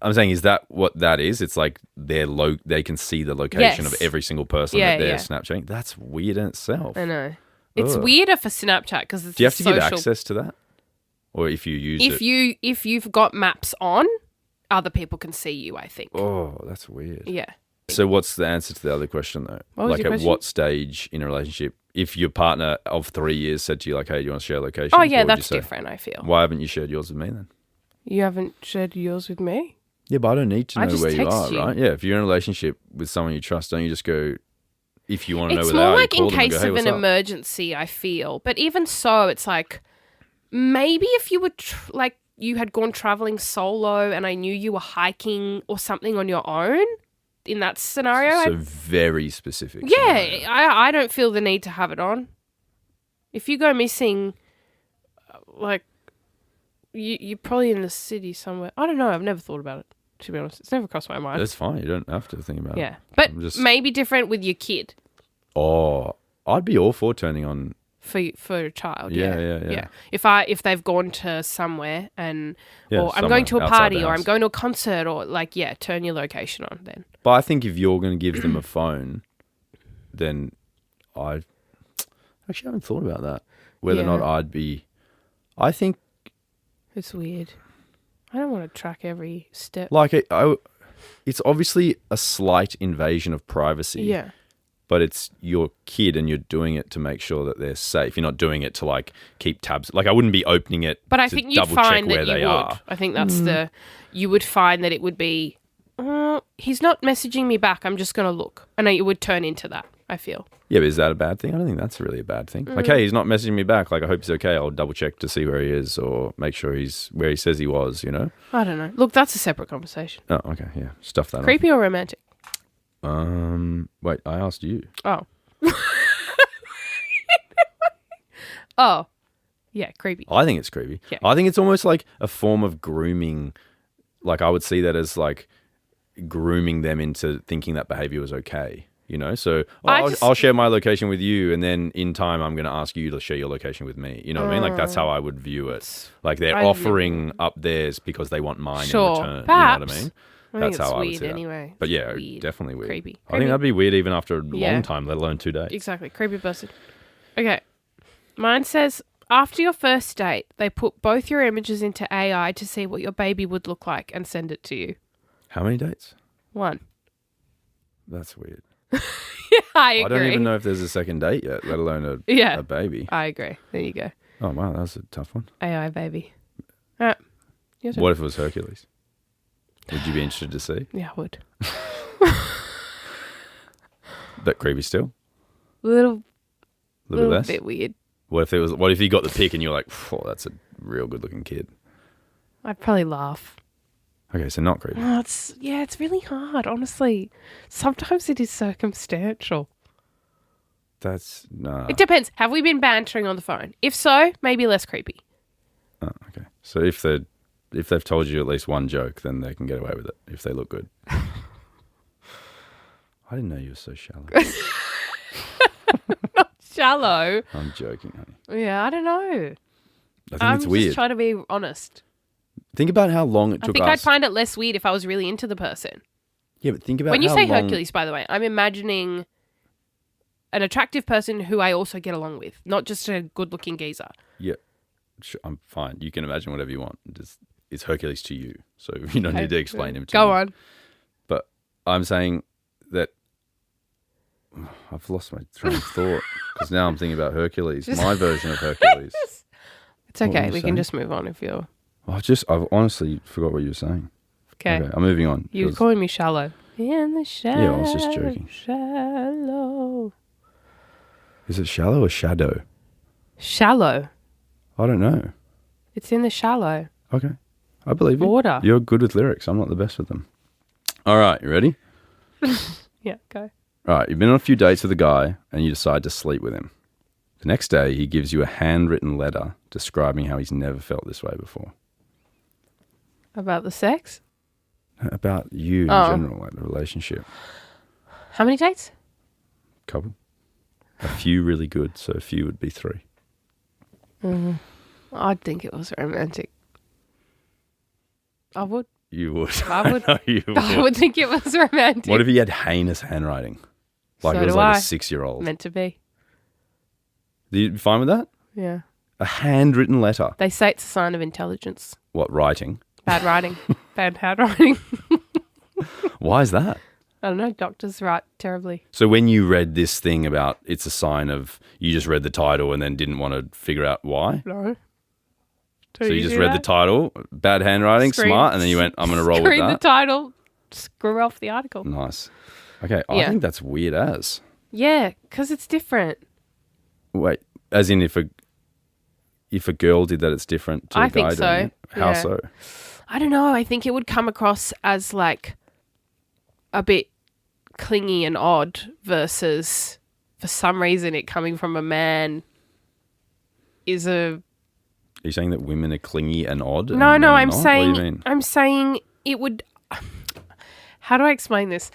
I'm saying, is that what that is? It's like they can see the location of Yes. every single person Yeah, that they're yeah. Snapchatting. That's weird in itself. I know. It's Ugh. weirder for Snapchat because it's Do you have a to social... give access to that? Or if you use it? If you've got maps on, other people can see you, I think. Oh, that's weird. Yeah. So what's the answer to the other question, though? What was like your at question? what stage in a relationship, if your partner of 3 years said to you, like, hey, do you want to share location? Oh, yeah, that's different, I feel. Why haven't you shared yours with me then? You haven't shared yours with me? Yeah, but I don't need to I know just where you text are, you. right? Yeah, if you're in a relationship with someone you trust, don't you just go, if you want to know It's where they more are, like you call in them and case go, hey, of what's an up? emergency, I feel. But even so, it's like maybe if you were you had gone traveling solo and I knew you were hiking or something on your own in that scenario. So very specific. Yeah, scenario. I don't feel the need to have it on. If you go missing, like, you're probably in the city somewhere. I don't know. I've never thought about it, to be honest. It's never crossed my mind. That's fine. You don't have to think about it. Yeah. But I'm just- maybe different with your kid Oh, I'd be all for turning on. for a child. Yeah. If they've gone to somewhere and Yeah, or I'm going to a somewhere outside party the or I'm house. going to a concert or like turn your location on then. But I think if you're going to give them a phone, then I actually haven't thought about that. Whether or Yeah. not I'd be. I think It's weird. I don't want to track every step. like it's obviously a slight invasion of privacy. Yeah. But it's your kid and you're doing it to make sure that they're safe. You're not doing it to like keep tabs. Like I wouldn't be opening it But I to think you'd double check find where that they you would. are. I think that's you would find that it would be, he's not messaging me back. I'm just going to look. And it would turn into that. I feel. Yeah, but is that a bad thing? I don't think that's really a bad thing. Like, hey, he's not messaging me back. Like, I hope he's okay. I'll double check to see where he is or make sure he's where he says he was, you know? I don't know. Look, that's a separate conversation. Oh, okay, yeah. Stuff that Creepy or romantic? Wait, I asked you. Oh. Oh. Yeah, creepy. I think it's creepy. Yeah. I think it's almost like a form of grooming. Like, I would see that as like grooming them into thinking that behavior was okay. You know, so I'll share my location with you, and then in time, I'm going to ask you to share your location with me. You know what I mean? Like, that's how I would view it. Like, they're offering up theirs because they want mine in return. Perhaps. You know what I mean? I That's think how it's I would weird see anyway. that. But yeah, Weird. definitely weird. Creepy. I think that'd be weird even after a Yeah. long time, let alone 2 days. Exactly. Creepy person. Okay. Mine says, after your first date, they put both your images into AI to see what your baby would look like and send it to you. How many dates? 1. That's weird. I agree. I don't even know if there's a second date yet, let alone a baby. I agree. There you go. Oh, wow, that was a tough one. AI baby. All right. Your turn. What if it was Hercules? Would you be interested to see? Yeah, I would. But creepy still? Little A little bit less? bit weird. What if you got the pic and you're like, oh, that's a real good looking kid? I'd probably laugh. Okay, so not creepy. Oh, it's really hard, honestly. Sometimes it is circumstantial. That's nah. It depends. Have we been bantering on the phone? If so, maybe less creepy. Oh, okay. So if they've told you at least one joke, then they can get away with it if they look good. I didn't know you were so shallow. Shallow. I'm joking, honey. Yeah, I don't know. I think I'm it's weird. just trying to be honest. Think about how long it I took think us. I'd find it less weird if I was really into the person. Yeah, but think about When you how say long... Hercules, by the way, I'm imagining an attractive person who I also get along with, not just a good-looking geezer. Yeah, sure, I'm fine. You can imagine whatever you want. It's Hercules to you, so you don't need to explain him to me. Go on. But I'm saying that I've lost my train of thought because now I'm thinking about Hercules, my version of Hercules. It's What were okay. you We saying? can just move on if you're... I've honestly forgot what you were saying. Okay. I'm moving on. You were 'cause- calling me shallow. In the shallow. Yeah, I was just joking. Shallow. Is it shallow or shadow? Shallow. I don't know. It's in the shallow. Okay. I believe you. Water. You're good with lyrics. I'm not the best with them. All right, you ready? Yeah, go. All right, you've been on a few dates with a guy and you decide to sleep with him. The next day, he gives you a handwritten letter describing how he's never felt this way before. About the sex? About you in Oh. general, like the relationship. How many dates? Couple. A few really good, so a few would be 3. I'd think it was romantic. I would. You would. I would. know you would. I would think it was romantic. What if he had heinous handwriting? Like So it was do like I. a 6-year-old. Meant to be. Are you fine with that? Yeah. A handwritten letter. They say it's a sign of intelligence. What, writing? Bad writing. Bad handwriting. Why is that? I don't know. Doctors write terribly. So when you read this thing about it's a sign of, you just read the title and then didn't want to figure out why? No. So you just read the title, bad handwriting, Screen- smart, and then you went, I'm going to roll with Read the that. title. Screw off the article. Nice. Okay, I Yeah. think that's weird as. Yeah, because it's different. Wait, as in if a girl did that, it's different to a I guy think doing so. it? How Yeah. so? I don't know. I think it would come across as like a bit clingy and odd versus for some reason it coming from a man is a... Are you saying that women are clingy and odd? and No, men are I'm not? saying What do you mean? I'm saying it would... How do I explain this?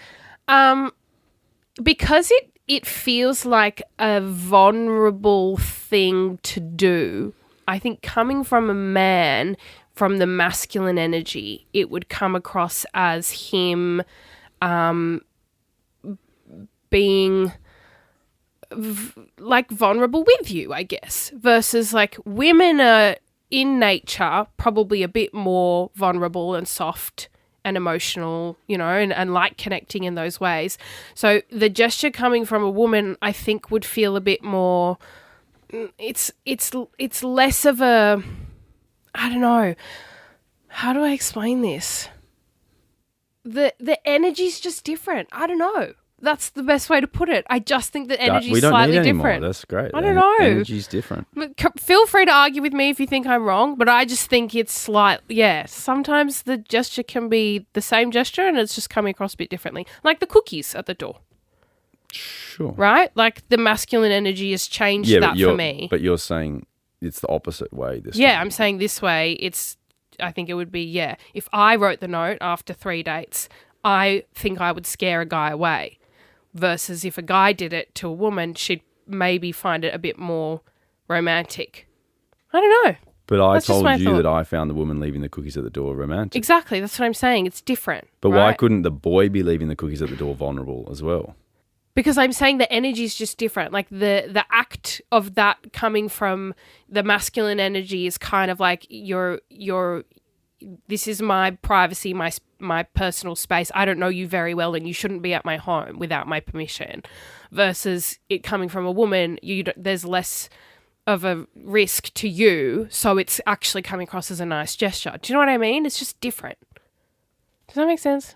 Because it feels like a vulnerable thing to do. I think coming from a man, from the masculine energy, it would come across as him being like vulnerable with you, I guess, versus like women are in nature probably a bit more vulnerable and soft and emotional, you know, and like connecting in those ways. So the gesture coming from a woman, I think, would feel a bit more. It's less of a. I don't know. How do I explain this? The energy's just different. I don't know. That's the best way to put it. I just think that we energy's don't slightly need any more. different. That's great. I don't know. Energy's different. Feel free to argue with me if you think I'm wrong, but I just think it's sometimes the gesture can be the same gesture and it's just coming across a bit differently. Like the cookies at the door, Sure. right? Like the masculine energy has changed that for me. But you're saying it's the opposite way this Yeah, time. I'm saying this way, I think it would be, if I wrote the note after 3 dates, I think I would scare a guy away. Versus if a guy did it to a woman, she'd maybe find it a bit more romantic. I don't know. But I That's just told my you thought. that I found the woman leaving the cookies at the door romantic. Exactly, that's what I'm saying. It's different. But why right? couldn't the boy be leaving the cookies at the door vulnerable as well? Because I'm saying the energy is just different. Like the act of that coming from the masculine energy is kind of like this is my privacy, my personal space. I don't know you very well and you shouldn't be at my home without my permission. Versus it coming from a woman, there's less of a risk to you, so it's actually coming across as a nice gesture. Do you know what I mean? It's just different. Does that make sense?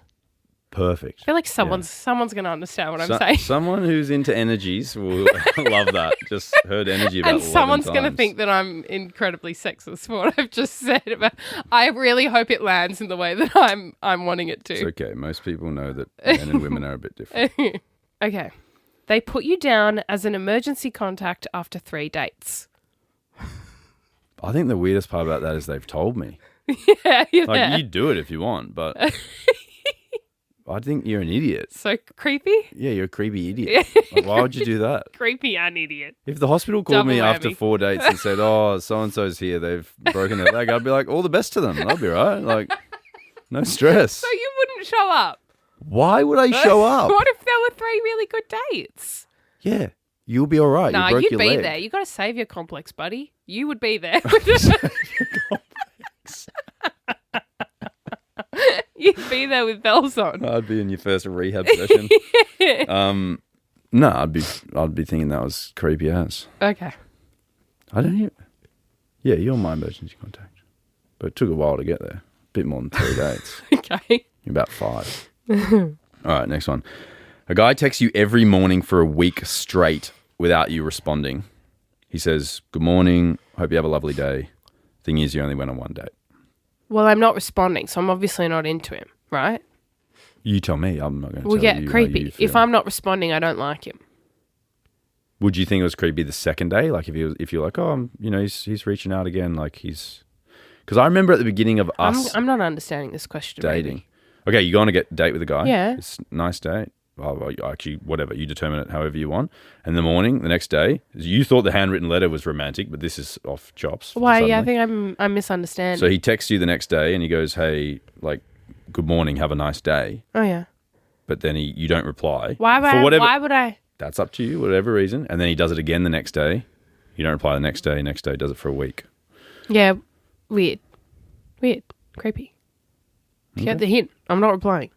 Perfect. I feel like someone's going to understand what I'm saying. Someone who's into energies will love that. Just heard energy about And 11 someone's going to times. think that I'm incredibly sexist for what I've just said. But I really hope it lands in the way that I'm wanting it It's to. okay. Most people know that men and women are a bit different. Okay. They put you down as an emergency contact after 3 dates. I think the weirdest part about that is they've told me. Yeah. Like, you do it if you want, but I think you're an idiot. So creepy? Yeah, you're a creepy idiot. Like, why would you do that? Creepy and idiot. If the hospital called me Double after whammy. 4 dates and said, "Oh, so and so's here, they've broken their leg," I'd be like, "All the best to them. They'll be right." Like, no stress. So you wouldn't show up? Why would I show up? What if there were 3 really good dates? Yeah, you'll be all right. Nah, you broke you'd your be leg. there. You got to save your complex, buddy. You would be there. You'd be there with bells on. I'd be in your first rehab session. No, I'd be thinking that was creepy as. Okay. I don't even. Yeah, you're my emergency contact, but it took a while to get there. A bit more than 3 dates. Okay. About 5. All right, next one. A guy texts you every morning for a week straight without you responding. He says, "Good morning. Hope you have a lovely day." Thing is, you only went on 1 date. Well, I'm not responding, so I'm obviously not into him, right? You tell me. I'm not going to Well, tell yeah, you. How creepy. you feel. If I'm not responding, I don't like him. Would you think it was creepy the second day? Like if you're like, "Oh, he's reaching out again." Like because I remember at the beginning of us I'm not understanding this question. dating. Maybe. Okay, you're going to get a date with a guy. Yeah. It's a nice date. Well, actually, whatever. You determine it however you want. And the morning, the next day, you thought the handwritten letter was romantic, but this is off chops. Why? suddenly. Yeah, I think I'm misunderstanding. So he texts you the next day and he goes, "Hey, like, good morning, have a nice day." Oh yeah. But then you don't reply. Why would I? That's up to you, whatever reason. And then he does it again the next day. You don't reply the next day. Next day, does it for a week. Yeah, weird, creepy. You get the hint. I'm not replying.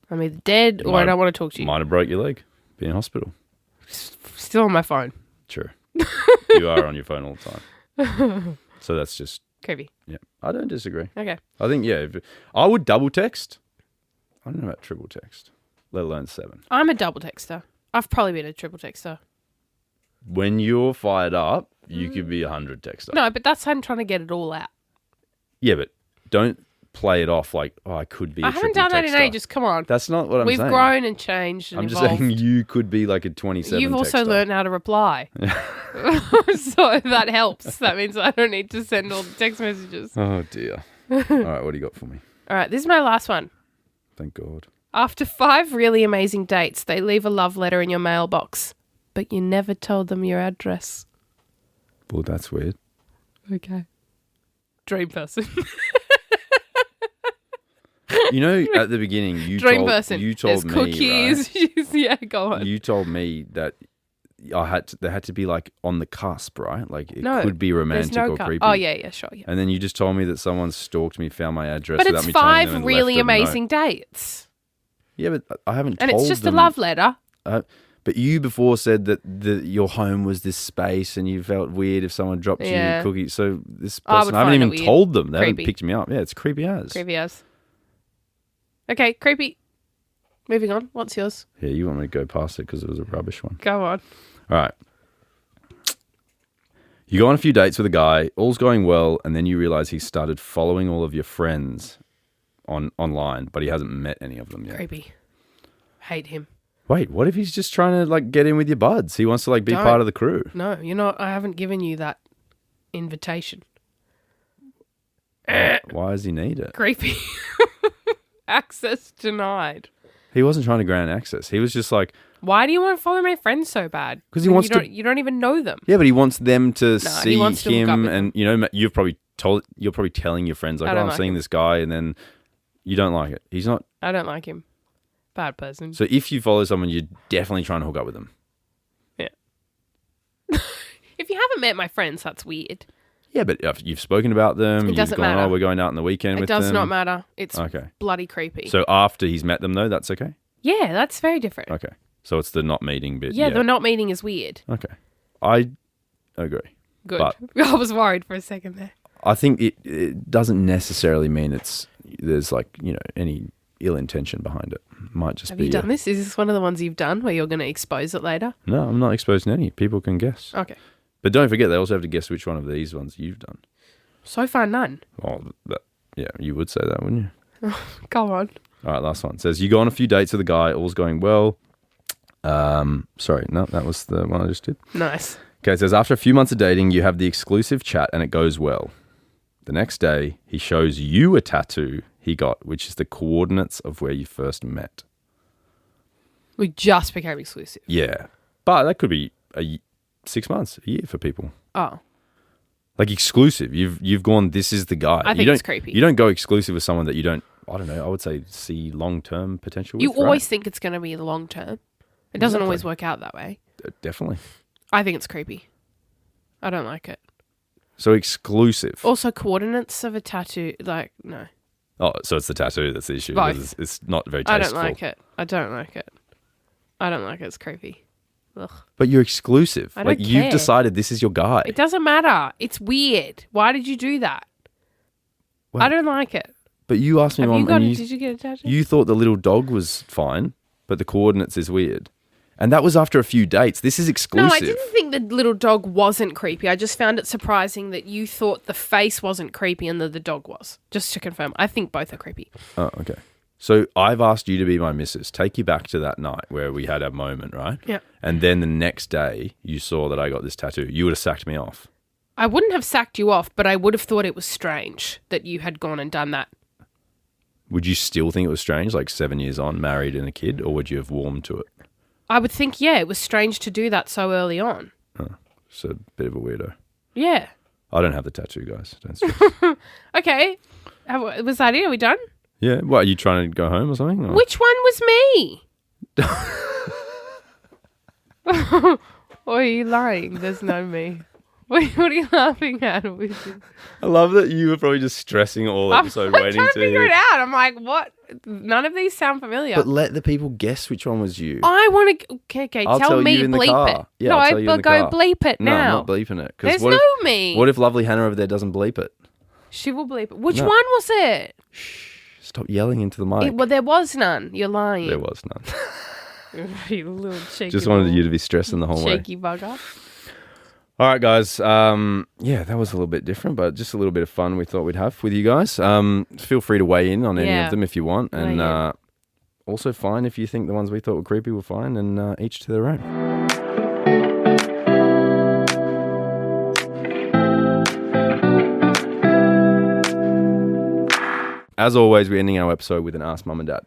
I'm either dead or I don't want to talk to you. Might have broke your leg. Be in hospital. Still on my phone. True. You are on your phone all the time. So that's just, Creepy. yeah. I don't disagree. Okay. I think, yeah, I would double text. I don't know about triple text, let alone 7. I'm a double texter. I've probably been a triple texter. When you're fired up, you could be 100 texter. No, but that's how I'm trying to get it all out. Yeah, but don't play it off like, "Oh, I could be a I haven't triple done that in texter." ages. Come on. That's not what I'm We've saying. grown and changed and I'm just evolved. saying you could be like a 27 You've also texter. learned how to reply. So that helps. That means I don't need to send all the text messages. Oh, dear. All right, what do you got for me? All right, this is my last one. Thank God. After 5 really amazing dates, they leave a love letter in your mailbox, but you never told them your address. Well, that's weird. Okay. Dream person. You know, at the beginning, you Dream told, person. you told There's me, cookies. Yeah, go right? on. You told me that they had to be like on the cusp, right? Like it No, could be There's romantic no or cut. creepy. Oh, yeah, sure, yeah. And then you just told me that someone stalked me, found my address But without it's me telling them 5 and really left them a note. amazing dates. Yeah, but I haven't And told it's just them. a love letter. But you before said that your home was this space and you felt weird if someone dropped Yeah. you cookies. So this I person, would I haven't find it even weird. told them. They Creepy. haven't picked me up. Yeah, it's creepy as. Creepy as. Okay, creepy. Moving on. What's yours? Yeah, you want me to go past it because it was a rubbish one. Go on. All right. You go on a few dates with a guy, all's going well, and then you realize he started following all of your friends online, but he hasn't met any of them yet. Creepy. Hate him. Wait, what if he's just trying to like get in with your buds? He wants to like be part of the crew. No, you're not. I haven't given you that invitation. Why does he need it? Creepy. Access denied. He wasn't trying to grant access. He was just like, Why do you want to follow my friends so bad? 'Cause he wants You don't even know them. yeah, but he wants them to he see wants to hook up him, with and you know, you're probably telling your friends like, I oh, don't I'm like seeing him. this guy, and then you don't like it. He's not. I don't like him. Bad person. So if you follow someone, you're definitely trying to hook up with them. Yeah. If you haven't met my friends, that's weird. Yeah, but if you've spoken about them. It doesn't you've gone, matter. oh, we're going out on the weekend It with them. does not matter. It's Okay. bloody creepy. So after he's met them, though, that's okay? Yeah, that's very different. Okay. So it's the not meeting bit. Yeah, the not meeting is weird. Okay. I agree. Good. But I was worried for a second there. I think it doesn't necessarily mean there's like, you know, any ill intention behind it. Might just Have be. you done this? Is this one of the ones you've done where you're going to expose it later? No, I'm not exposing any. People can guess. Okay. But don't forget, they also have to guess which one of these ones you've done. So far, none. Well, yeah, you would say that, wouldn't you? Go on. All right, last one. It says, you go on a few dates with a guy, all's going well. Sorry, no, that was the one I just did. Nice. Okay, it says, after a few months of dating, you have the exclusive chat and it goes well. The next day, he shows you a tattoo he got, which is the coordinates of where you first met. We just became exclusive. Yeah. But that could be 6 months, a year for people. Oh. Like exclusive. You've gone, this is the guy. I think it's creepy. You don't go exclusive with someone that you don't, I don't know, I would say see long-term potential You with, always right? think it's going to be the long term. It doesn't Exactly. always work out that way. Definitely. I think it's creepy. I don't like it. So exclusive. Also, coordinates of a tattoo, like, no. Oh, so it's the tattoo that's the issue. Both. Because it's not very I tasteful. don't like it. I don't like it. I don't like it. It's creepy. Ugh. But you're exclusive. I don't You've care. decided this is your guy. It doesn't matter. It's weird. Why did you do that? Well, I don't like it. But you asked me, Have Mom, you got? and Did you get a tattoo? you thought the little dog was fine, but the coordinates is weird. And that was after a few dates. This is exclusive. No, I didn't think the little dog wasn't creepy. I just found it surprising that you thought the face wasn't creepy and that the dog was. Just to confirm, I think both are creepy. Oh, okay. So I've asked you to be my missus. Take you back to that night where we had our moment, right? Yeah. And then the next day, you saw that I got this tattoo. You would have sacked me off. I wouldn't have sacked you off, but I would have thought it was strange that you had gone and done that. Would you still think it was strange, like 7 years on, married and a kid, or would you have warmed to it? I would think, yeah, it was strange to do that so early on. So a bit of a weirdo. Yeah. I don't have the tattoo, guys. Don't stress. Okay. Was that it? Are we done? Yeah. What, are you trying to go home or something? Or? Which one was me? Or are you lying? There's no me. What are you laughing at? I love that you were probably just stressing all I'm episode trying waiting to to figure hear. it out. I'm like, what? None of these sound familiar. But let the people guess which one was you. I want to. Okay, I'll tell tell me, you in the bleep car. it. Yeah, no, I'll tell you in the go car. bleep it No, now. I'm not bleeping it. 'Cause There's what no if, me. What if lovely Hannah over there doesn't bleep it? She will bleep it. Which No. one was it? Stop yelling into the mic. Well, there was none. You're lying. There was none. You little cheeky. Just wanted little you to be stressing the whole way. cheeky bugger. All right, guys. Yeah, that was a little bit different, but just a little bit of fun we thought we'd have with you guys. Feel free to weigh in on any Yeah. of them if you want. And Weigh in. also fine if you think the ones we thought were creepy were fine, and each to their own. As always, we're ending our episode with an Ask Mum and Dad.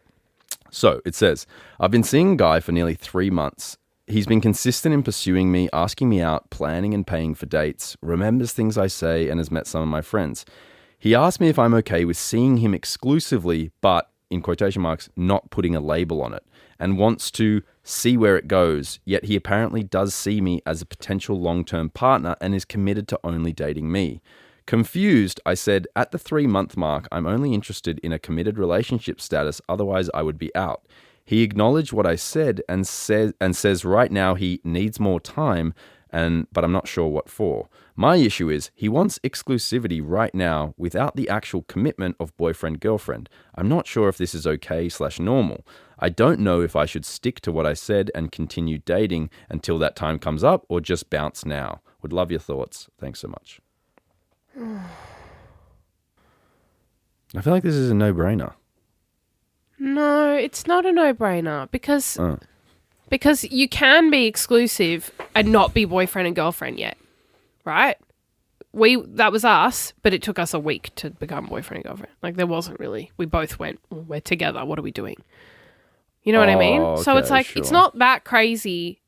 So it says, I've been seeing a guy for nearly 3 months. He's been consistent in pursuing me, asking me out, planning and paying for dates, remembers things I say, and has met some of my friends. He asked me if I'm okay with seeing him exclusively, but, in quotation marks, not putting a label on it, and wants to see where it goes, yet he apparently does see me as a potential long-term partner and is committed to only dating me. Confused, I said, at the 3-month mark, I'm only interested in a committed relationship status, otherwise I would be out. He acknowledged what I said and says right now he needs more time but I'm not sure what for. My issue is he wants exclusivity right now without the actual commitment of boyfriend-girlfriend. I'm not sure if this is okay/normal. I don't know if I should stick to what I said and continue dating until that time comes up or just bounce now. Would love your thoughts. Thanks so much. I feel like this is a no-brainer. No, it's not a no-brainer because you can be exclusive and not be boyfriend and girlfriend yet, right? That was us, but it took us a week to become boyfriend and girlfriend. Like there wasn't really. We both went, well, we're together. What are we doing? You know what I mean? So it's like it's not that crazy.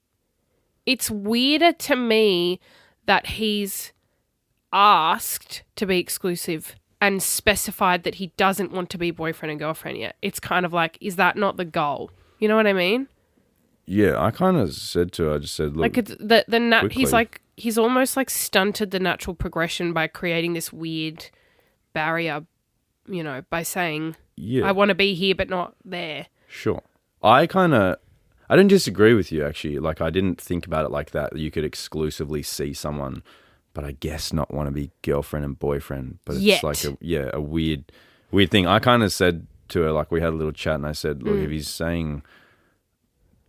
It's weirder to me that he's asked to be exclusive and specified that he doesn't want to be boyfriend and girlfriend yet. It's kind of like, is that not the goal? You know what I mean? Yeah, I kind of said to her, I just said, look, like it's he's almost like stunted the natural progression by creating this weird barrier, you know, by saying, I want to be here but not there. Sure. I didn't disagree with you, actually. Like, I didn't think about it like that you could exclusively see someone, but I guess not want to be girlfriend and boyfriend. But it's like a weird thing. I kind of said to her, like, we had a little chat, and I said, look, if he's saying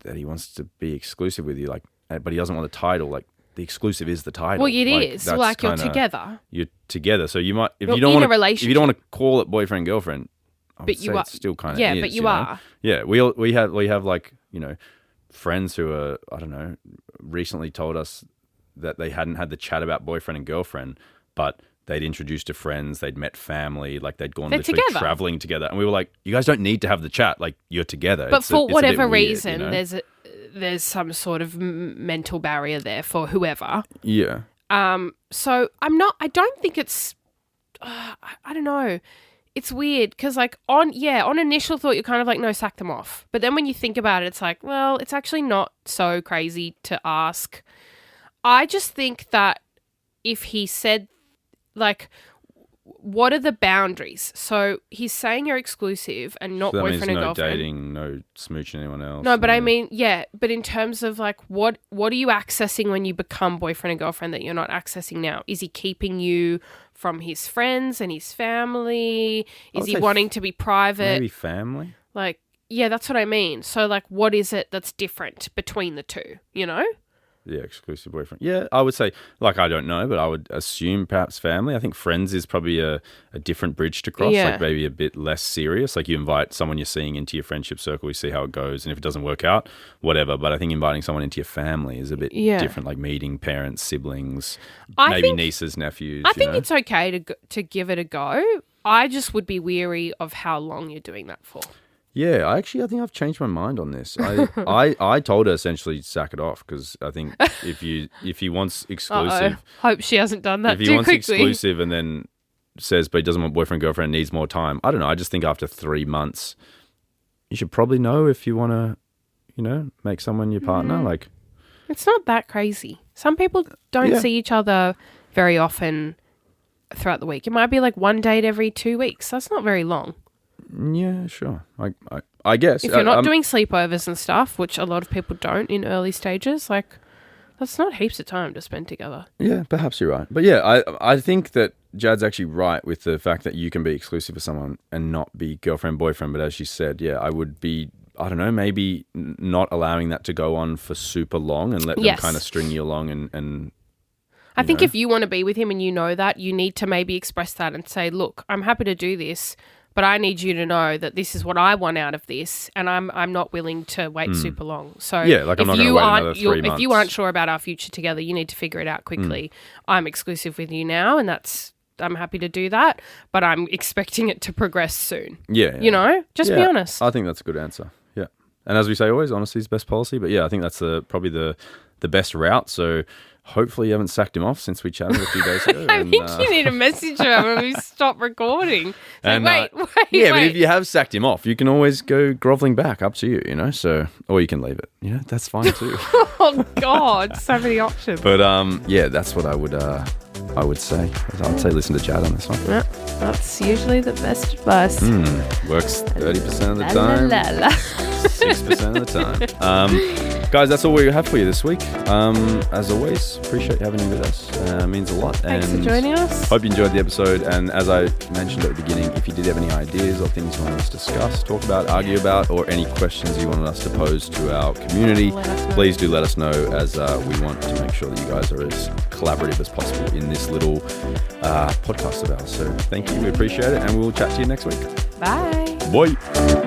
that he wants to be exclusive with you, like, but he doesn't want the title, like, the exclusive is the title. Well, it is. Like, you're together. You're together. So you might, if you're you don't in want a relationship. if you don't want to call it boyfriend girlfriend, but you are still kind of yeah, is, but you are. Yeah, we have like, you know, friends who are, I don't know, recently told us that they hadn't had the chat about boyfriend and girlfriend, but they'd introduced to friends, they'd met family, like they'd gone literally traveling together, and we were like, you guys don't need to have the chat, like you're together. But for whatever reason, you know? there's some sort of mental barrier there for whoever. Yeah. So I don't think it's. I don't know. It's weird because, like, on initial thought, you're kind of like, no, sack them off. But then when you think about it, it's like, well, it's actually not so crazy to ask. I just think that if he said, like, what are the boundaries? So he's saying you're exclusive and not boyfriend and girlfriend. No dating, no smooching anyone else. No, but I mean, yeah. But in terms of, like, what are you accessing when you become boyfriend and girlfriend that you're not accessing now? Is he keeping you from his friends and his family? Is he wanting to be private? Maybe family? Like, yeah, that's what I mean. So, like, what is it that's different between the two, you know? Yeah, exclusive boyfriend. Yeah, I would say, like, I don't know, but I would assume perhaps family. I think friends is probably a different bridge to cross, like maybe a bit less serious. Like you invite someone you're seeing into your friendship circle, you see how it goes, and if it doesn't work out, whatever. But I think inviting someone into your family is a bit different, like meeting parents, siblings, maybe nieces, nephews. I think it's okay to give it a go. I just would be weary of how long you're doing that for. Yeah, I think I've changed my mind on this. I told her essentially sack it off because I think if he wants exclusive, hope she hasn't done that. If he wants exclusive and then says but he doesn't want boyfriend girlfriend, needs more time. I don't know. I just think after 3 months, you should probably know if you want to, you know, make someone your partner. Like, it's not that crazy. Some people don't see each other very often throughout the week. It might be like one date every 2 weeks. That's not very long. Yeah, sure. I guess. If you're not doing sleepovers and stuff, which a lot of people don't in early stages, like, that's not heaps of time to spend together. Yeah, perhaps you're right. But yeah, I think that Jad's actually right with the fact that you can be exclusive with someone and not be girlfriend, boyfriend. But as she said, yeah, I would be, I don't know, maybe not allowing that to go on for super long and let them kind of string you along and I think if you want to be with him and you know that, you need to maybe express that and say, look, I'm happy to do this, but I need you to know that this is what I want out of this, and I'm not willing to wait super long. So yeah, like I'm not going to wait another 3 months. If you aren't sure about our future together, you need to figure it out quickly. I'm exclusive with you now, and I'm happy to do that, but I'm expecting it to progress soon. Yeah. You know, just be honest. I think that's a good answer. Yeah, and as we say always, honesty is best policy. But yeah, I think that's probably the best route. So. Hopefully you haven't sacked him off since we chatted a few days ago. I think you need to message her when we stop recording. And, wait. But if you have sacked him off, you can always go groveling back. Up to you, you know. So, or you can leave it. You know, that's fine too. Oh God, so many options. But yeah, that's what I would say. I'd say listen to Jad on this one. Yeah, that's usually the best advice. Works 30% of the time. 6% of the time. Guys, that's all we have for you this week. As always, appreciate you having you with us. Means a lot. Thanks for joining us. Hope you enjoyed the episode. And as I mentioned at the beginning, if you did have any ideas or things you wanted us to discuss, talk about, argue about, or any questions you wanted us to pose to our community, please do let us know, as we want to make sure that you guys are as collaborative as possible in this little podcast of ours. So thank you. We appreciate it. And we'll chat to you next week. Bye. Bye.